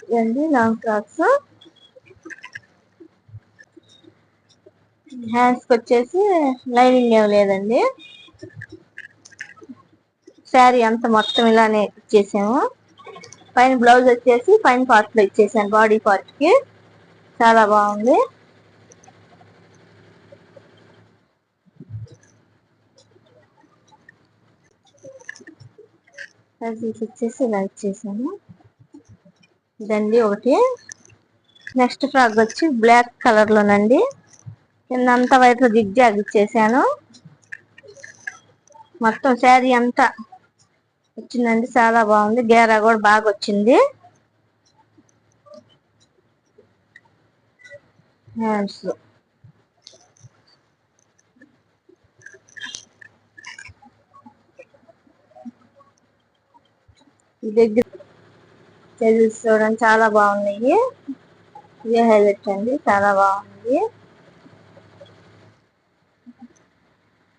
ఇదండి long frocks. Hands కి వచ్చేసి లైనింగ్ ఏం లేదండి. శారీ అంతా మొత్తం ఇలానే ఇచ్చేసాము. పైన బ్లౌజ్ వచ్చేసి పైన పార్ట్ లో ఇచ్చేసాను, బాడీ పార్ట్ కి. చాలా బాగుంది. వచ్చేసి ఇలా ఇచ్చేసాను. ఇదండి ఒకటి. నెక్స్ట్ ఫ్రాక్ వచ్చి బ్లాక్ కలర్ లోనండి. కింద అంతా వైట్ లో జిగ్జాగ్ ఇచ్చేసాను. మొత్తం శారీ అంతా వచ్చిందండి, చాలా బాగుంది. గేరా కూడా బాగా వచ్చింది. హ్యాండ్స్ దగ్గర చూడండి, చాలా బాగున్నాయి. ఇదే హైలైట్ అండి, చాలా బాగుంది.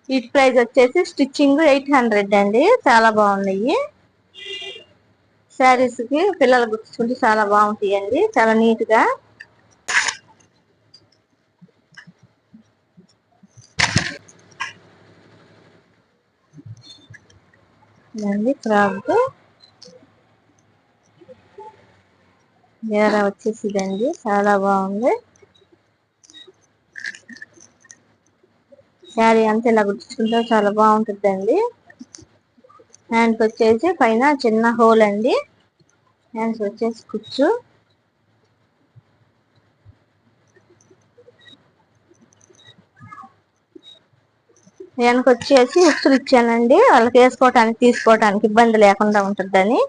వీటి ప్రైస్ వచ్చేసి స్టిచ్చింగ్ 800 అండి. చాలా బాగున్నాయి. శారీస్ కి పిల్లలు గుర్తుంటే చాలా బాగుంటాయండి, చాలా నీట్ గా. ఇదండి ఫ్రాక్. గేరా వచ్చేసి ఇదండి, చాలా బాగుంది. శారీ అంతా ఇలా గుర్తుంటే చాలా బాగుంటుందండి. హ్యాండ్స్ వచ్చేసి పైన చిన్న హోల్ అండి. హ్యాండ్స్ వచ్చేసి కుచ్చు. వెనక వచ్చేసి ఉక్సులు ఇచ్చానండి, వాళ్ళకి వేసుకోవటానికి తీసుకోవటానికి ఇబ్బంది లేకుండా ఉంటుందని.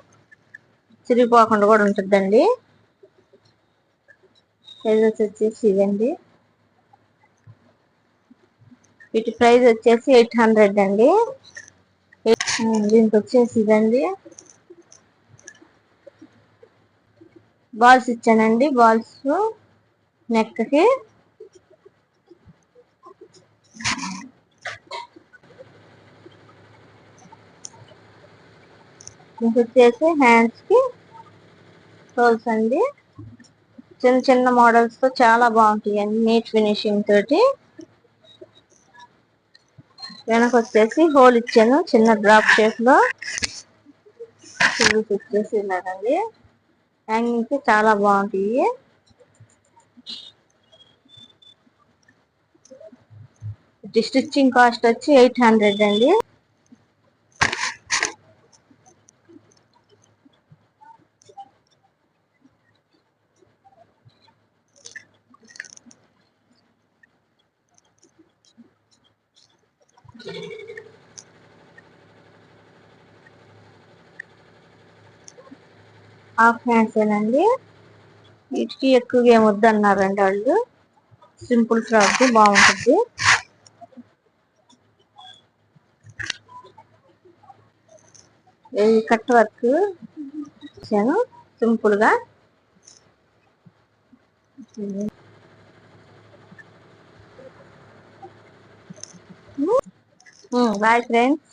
చిరిగిపోకుండా కూడా ఉంటుందండి. సైజెస్ వచ్చేసి ఇదండి. వీటి ప్రైస్ వచ్చేసి 800 అండి. దీనికి వచ్చేసి ఇదండి. బాల్స్ ఇచ్చానండి, బాల్స్ నెక్ కి. దీనికి వచ్చేసి హ్యాండ్స్ కి హోల్స్ అండి. చిన్న చిన్న మోడల్స్ తో చాలా బాగుంటాయండి, నీట్ ఫినిషింగ్ తోటి. వెనక వచ్చేసి హోల్ ఇచ్చాను చిన్న డ్రాప్ షేప్ లో. వచ్చేసి ఇలాగండి. హ్యాంగింగ్ కి చాలా బాగుంటాయి. స్టిచ్చింగ్ కాస్ట్ వచ్చి 800 అండి. హాఫ్ హ్యాండ్స్ ఏనండి. వీటికి ఎక్కువగా ఏం వద్దన్నారండి వాళ్ళు. సింపుల్ ఫ్రాక్ బాగుంటుంది. కట్ వర్క్ ఇచ్చాను సింపుల్ గా. Boy friends.